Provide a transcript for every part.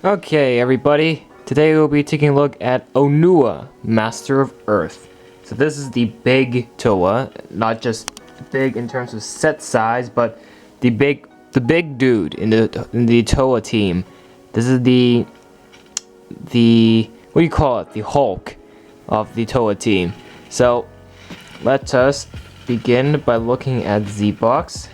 Okay, everybody. Today we'll be taking a look at Onua, Master of Earth. So this is the big Toa, not just big in terms of set size, but the big dude in the Toa team. This is the what do you call it? The Hulk of the Toa team. So let us begin by looking at the box.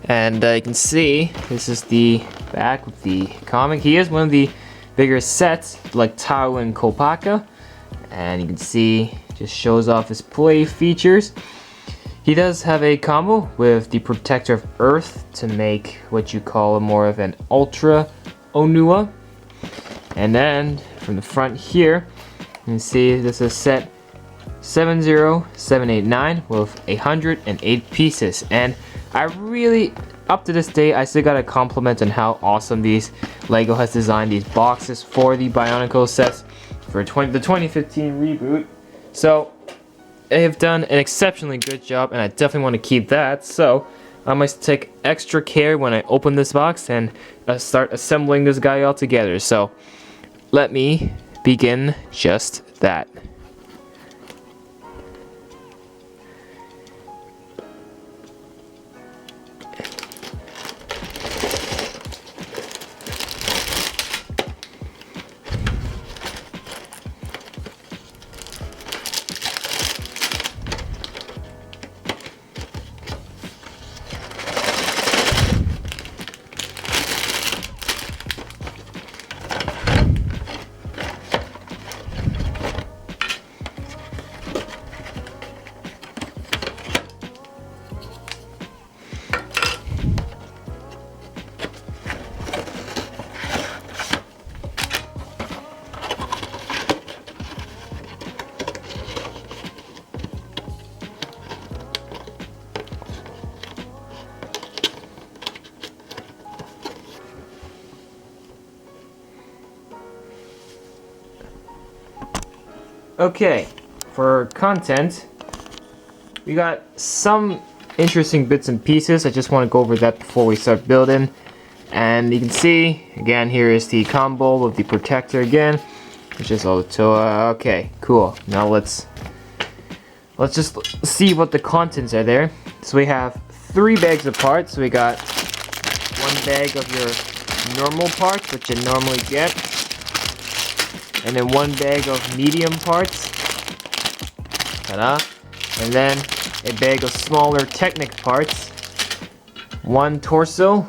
And you can see this is the back with the comic. He is one of the bigger sets, like Tao and Kopaka. And you can see, just shows off his play features. He does have a combo with the Protector of Earth to make what you call more of an Ultra Onua. And then from the front here, you can see this is set 70789 with 108 pieces. And I really, up to this day, I still got a compliment on how awesome LEGO has designed these boxes for the Bionicle sets for the 2015 reboot. So they have done an exceptionally good job, and I definitely want to keep that. So I must take extra care when I open this box and start assembling this guy all together. So let me begin just that. Okay, for content, we got some interesting bits and pieces. I just want to go over that before we start building. And you can see, again, here is the combo with the Protector again, which is all the Toa. Okay, cool. Now let's just see what the contents are there. So we have 3 bags of parts. So we got 1 bag of your normal parts, which you normally get. And then 1 bag of medium parts. Ta-da. And then a bag of smaller Technic parts. 1 torso.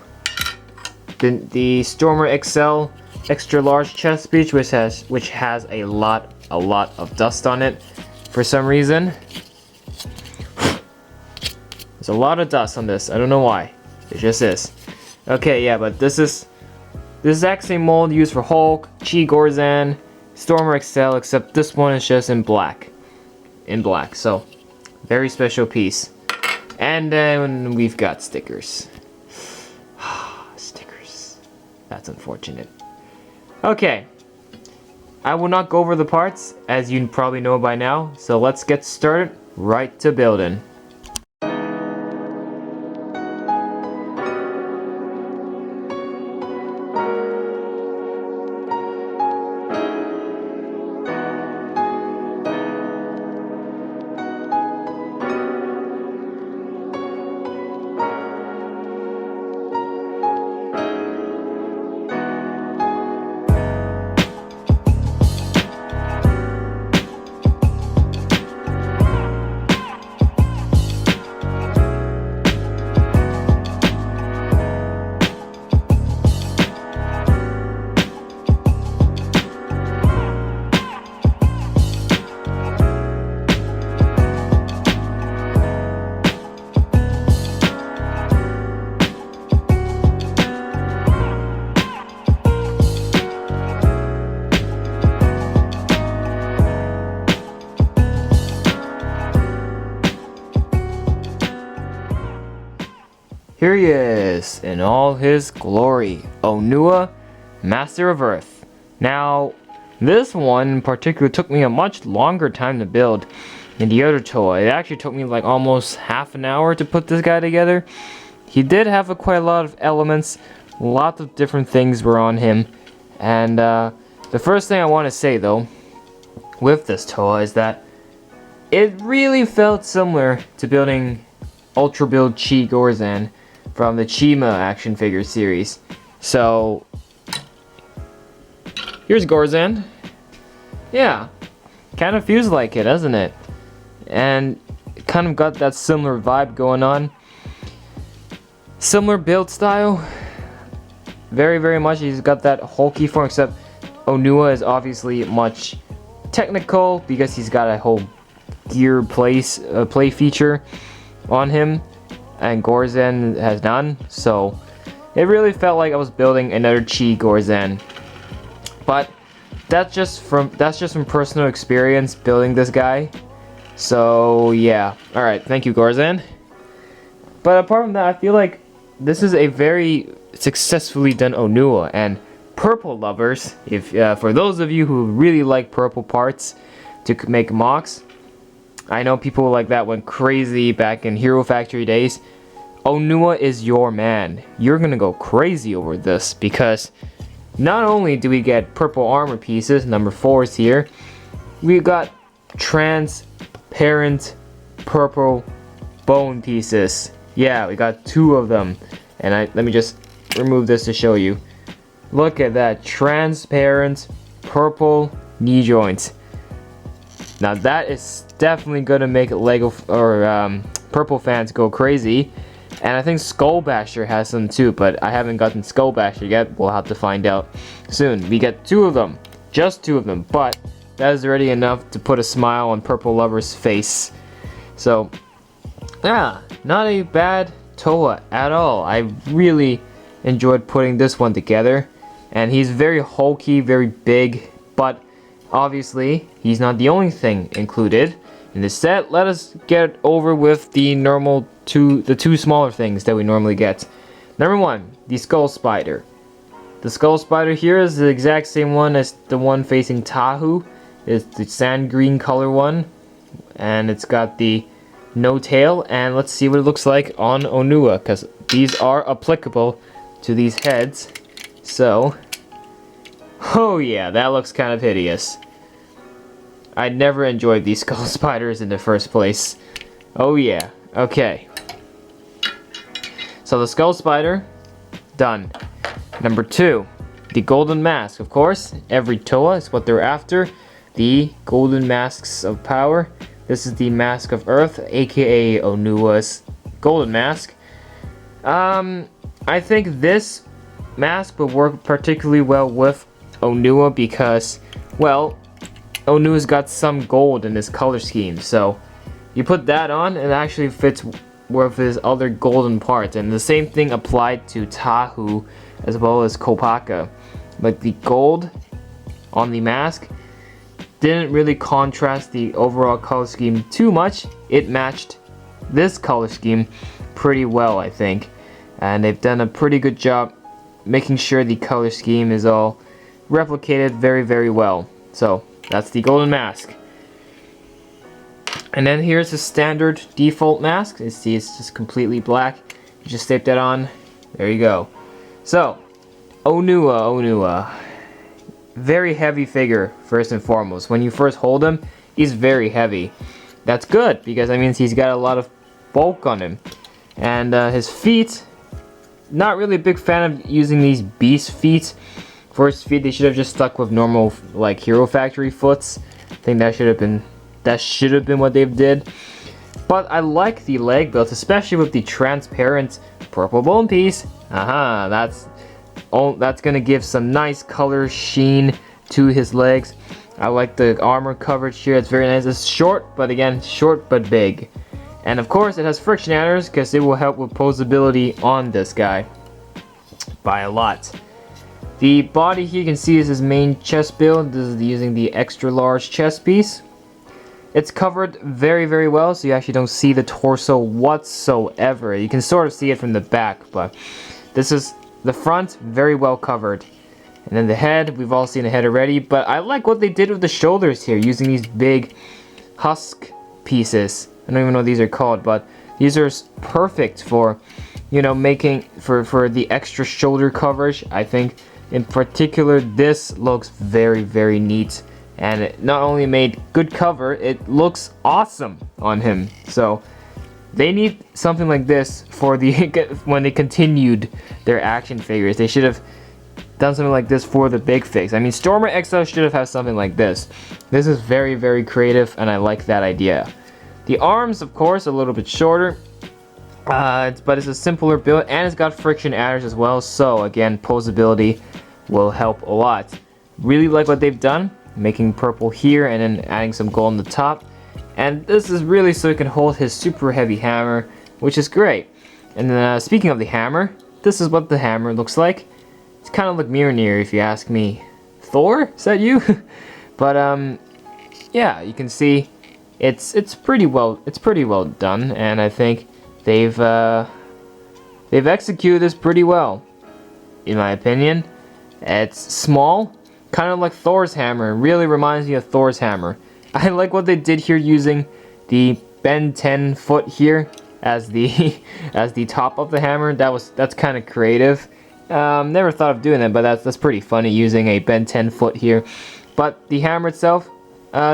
The Stormer XL extra large chest piece, which has a lot of dust on it for some reason. There's a lot of dust on this. I don't know why. It just is. Okay, yeah, but this is the exact same mold used for Hulk, Chi Gorzan, Stormer XL, except this one is just in black. So very special piece. And then we've got stickers. Stickers. That's unfortunate. Okay. I will not go over the parts, as you probably know by now. So let's get started right to building. Here he is in all his glory, Onua, Master of Earth. Now, this one in particular took me a much longer time to build than the other toy. It actually took me like almost half an hour to put this guy together. He did have quite a lot of elements Lots of different things were on him. And the first thing I want to say though, with this Toa is that it really felt similar to building Ultra Build Chi Gorzan from the Chima action figure series. So here's Gorzan. Yeah, kind of feels like it, doesn't it? And it kind of got that similar vibe going on. Similar build style. Very, very much. He's got that hulky form, except Onua is obviously much technical because he's got a whole gear play feature on him, and Gorzan has none. So it really felt like I was building another Chi Gorzan. But that's just from personal experience building this guy. So yeah. All right, thank you, Gorzan. But apart from that, I feel like this is a very successfully done Onua, and purple lovers, if for those of you who really like purple parts to make mocks, I know people like that went crazy back in Hero Factory days. Onua is your man. You're gonna go crazy over this because not only do we get purple armor pieces, number 4 is here, we got transparent purple bone pieces. Yeah, we got 2 of them. And let me just remove this to show you. Look at that transparent purple knee joints. Now that is definitely gonna make Lego or purple fans go crazy. And I think Skull Basher has some too, but I haven't gotten Skull Basher yet. We'll have to find out soon. We get 2 of them, just 2 of them, but that is already enough to put a smile on Purple Lover's face. So yeah, not a bad Toa at all. I really enjoyed putting this one together, and he's very hulky, very big, but obviously he's not the only thing included in this set. Let us get over with the two smaller things that we normally get. Number 1, the Skull Spider. The Skull Spider here is the exact same one as the one facing Tahu. It's the sand green color one, and it's got the no tail, and let's see what it looks like on Onua, because these are applicable to these heads. So, oh yeah, that looks kind of hideous. I never enjoyed these skull spiders in the first place. Oh yeah, okay. So the skull spider, done. Number 2, the golden mask. Of course, every Toa is what they're after. The golden masks of power. This is the Mask of Earth, aka Onua's golden mask. I think this mask would work particularly well with Onua because, well, Onua's got some gold in his color scheme. So you put that on, and it actually fits with his other golden parts. And the same thing applied to Tahu as well as Kopaka. Like the gold on the mask didn't really contrast the overall color scheme too much. It matched this color scheme pretty well, I think. And they've done a pretty good job making sure the color scheme is all replicated very, very well. So that's the golden mask. And then here's the standard default mask. You see it's just completely black. You just tape that on. There you go. So, Onua. Very heavy figure, first and foremost. When you first hold him, he's very heavy. That's good, because that means he's got a lot of bulk on him. And his feet, not really a big fan of using these beast feet. For his feet, they should have just stuck with normal, like, Hero Factory foots. I think that should have been what they did. But I like the leg builds, especially with the transparent purple bone piece. That's gonna give some nice color sheen to his legs. I like the armor coverage here. It's very nice. It's short, but again, short but big. And of course, it has friction adders because it will help with posability on this guy by a lot. The body here, you can see, is his main chest build. This is using the extra large chest piece. It's covered very, very well, so you actually don't see the torso whatsoever. You can sort of see it from the back, but this is the front, very well covered. And then the head, we've all seen the head already, but I like what they did with the shoulders here, using these big husk pieces. I don't even know what these are called, but these are perfect for, you know, making for the extra shoulder coverage. I think in particular this looks very, very neat, and it not only made good cover, it looks awesome on him. So they need something like this for the when they continued their action figures. They should have done something like this for the big figs. I mean, Stormer XL should have had something like this. This is very, very creative, and I like that idea. The arms, of course, a little bit shorter, but it's a simpler build, and it's got friction adders as well. So again, posability will help a lot. Really like what they've done, making purple here and then adding some gold on the top. And this is really so he can hold his super heavy hammer, which is great. And then speaking of the hammer, this is what the hammer looks like. It's kind of like Mjolnir, if you ask me. Thor? Is that you? But yeah, you can see it's pretty well done, and I think they've executed this pretty well, in my opinion. It's small, kind of like Thor's hammer. It really reminds me of Thor's hammer. I like what they did here, using the Ben 10 foot here as the as the top of the hammer. That's kind of creative. Never thought of doing that, but that's pretty funny, using a Ben 10 foot here. But the hammer itself,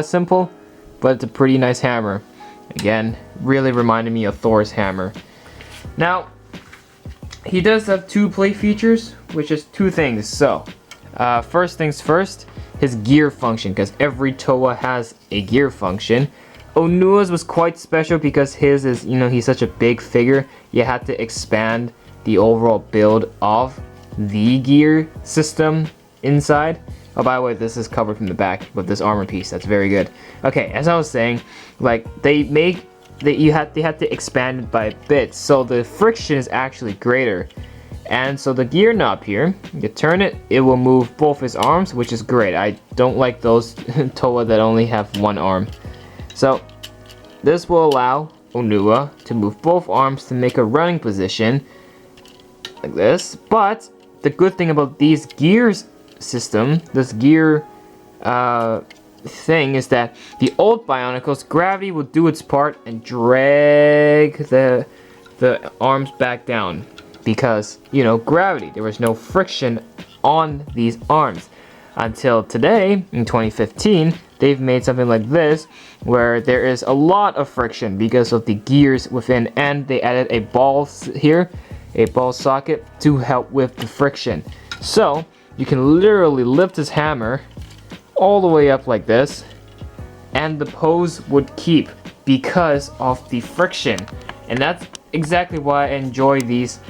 simple, but it's a pretty nice hammer. Again, really reminded me of Thor's hammer. Now, he does have two play features, which is two things. So, first things first, his gear function, because every Toa has a gear function. Onua's was quite special because his is, you know, he's such a big figure, you had to expand the overall build of the gear system inside. Oh, by the way, this is covered from the back with this armor piece. That's very good. Okay, as I was saying, like they had to expand it by bits, so the friction is actually greater. And so the gear knob here, you turn it, it will move both his arms, which is great. I don't like those Toa that only have one arm. So this will allow Onua to move both arms to make a running position like this. But the good thing about these gears system, this gear thing, is that the old Bionicles, gravity will do its part and drag the arms back down, because, you know, gravity, there was no friction on these arms. Until today, in 2015, they've made something like this, where there is a lot of friction because of the gears within, and they added a ball here, a ball socket, to help with the friction. So you can literally lift his hammer all the way up like this, and the pose would keep because of the friction. And that's exactly why I enjoy these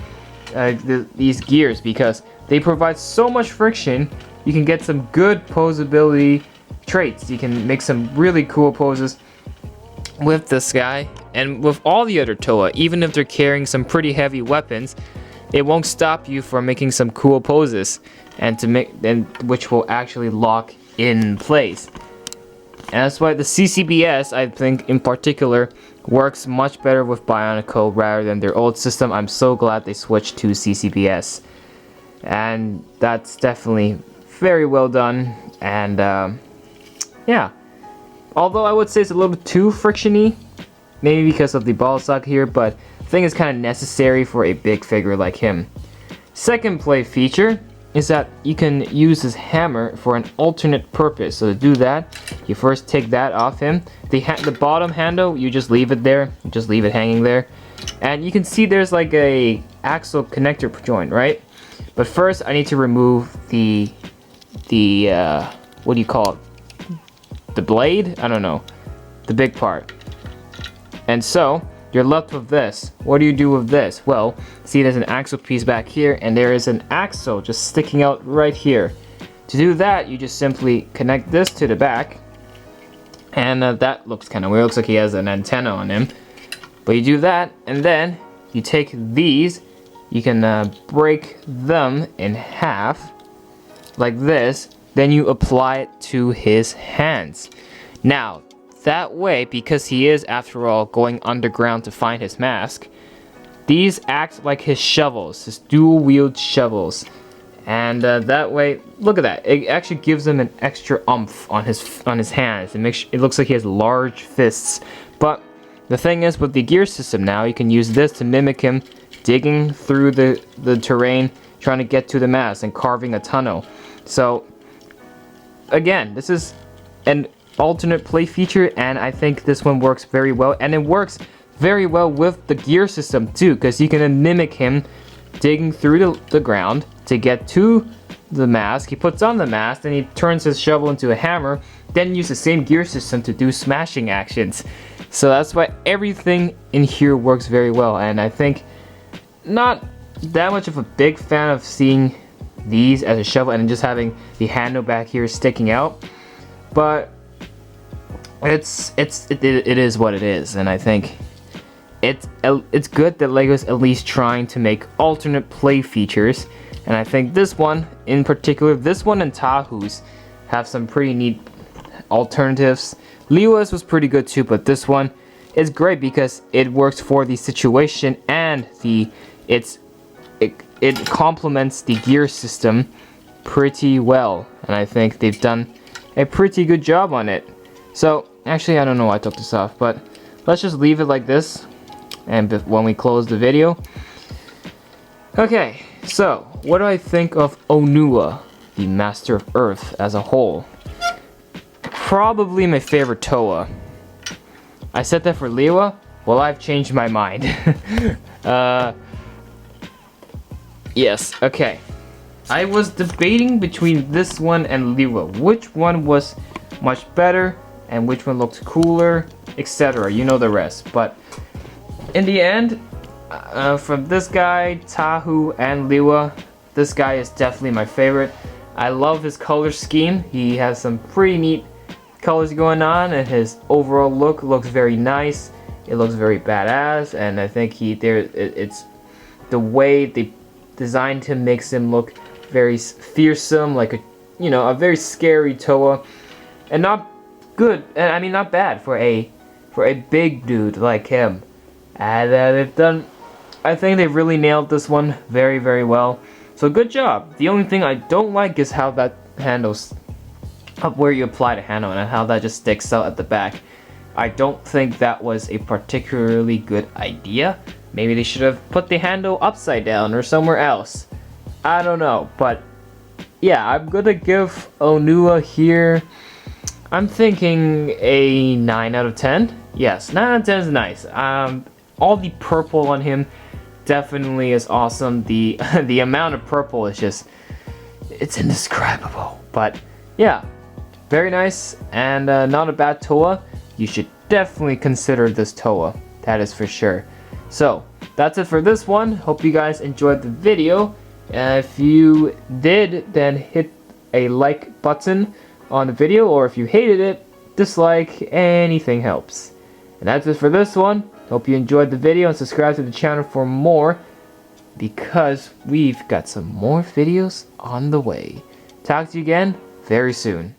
gears, because they provide so much friction. You can get some good posability traits. You can make some really cool poses with this guy, and with all the other Toa. Even if they're carrying some pretty heavy weapons, it won't stop you from making some cool poses, which will actually lock in place. And that's why the CCBS, I think in particular, works much better with Bionicle rather than their old system. I'm so glad they switched to CCBS, and that's definitely very well done. And yeah, although I would say it's a little bit too frictiony, maybe because of the ball socket here, but I think it's kind of necessary for a big figure like him. Second play feature is that you can use his hammer for an alternate purpose. So to do that, you first take that off him. The bottom handle, you just leave it there, just leave it hanging there, and you can see there's like a axle connector joint, right? But first I need to remove the what do you call it? The blade? I don't know. The big part. And so you're left with this. What do you do with this? Well, see, there's an axle piece back here, and there is an axle just sticking out right here. To do that, you just simply connect this to the back, and that looks kind of weird. It looks like he has an antenna on him. But you do that, and then you take these, you can break them in half like this, then you apply it to his hands. Now, that way, because he is, after all, going underground to find his mask, these act like his shovels, his dual-wield shovels. And that way, look at that. It actually gives him an extra oomph on his hands. It looks like he has large fists. But the thing is, with the gear system now, you can use this to mimic him digging through the terrain, trying to get to the mast and carving a tunnel. So again, this is an alternate play feature, and I think this one works very well, and it works very well with the gear system too, because you can mimic him digging through the ground to get to the mast. He puts on the mast and he turns his shovel into a hammer, then use the same gear system to do smashing actions. So that's why everything in here works very well, and I think not that much of a big fan of seeing these as a shovel and just having the handle back here sticking out, but it is what it is, and I think it's good that LEGO's at least trying to make alternate play features, and I think this one in particular, this one and Tahu's have some pretty neat alternatives. Liwa's was pretty good too, but this one is great because it works for the situation, and it complements the gear system pretty well, and I think they've done a pretty good job on it. So actually, I don't know why I took this off, but let's just leave it like this, and when we close the video. Okay, so what do I think of Onua, the Master of Earth, as a whole? Probably my favorite Toa. I said that for Liwa. Well, I've changed my mind. Yes, okay. I was debating between this one and Liwa. Which one was much better and which one looked cooler, etc. You know the rest. But in the end, from this guy, Tahu, and Liwa, this guy is definitely my favorite. I love his color scheme. He has some pretty neat colors going on, and his overall look looks very nice. It looks very badass, and I think it's the way they designed him makes him look very fearsome, like a very scary Toa, and not good. I mean, not bad for a big dude like him. And I think they've really nailed this one very, very well. So good job. The only thing I don't like is how that handles up where you apply the handle and how that just sticks out at the back. I don't think that was a particularly good idea. Maybe they should have put the handle upside down or somewhere else. I don't know, but yeah, I'm gonna give Onua here, I'm thinking a 9 out of 10. Yes, 9 out of 10 is nice. All the purple on him definitely is awesome. The amount of purple is just, it's indescribable. But yeah, very nice, and not a bad Toa. You should definitely consider this Toa, that is for sure. So that's it for this one. Hope you guys enjoyed the video. If you did, then hit a like button on the video, or if you hated it, dislike. Anything helps. And that's it for this one. Hope you enjoyed the video, and subscribe to the channel for more, because we've got some more videos on the way. Talk to you again very soon.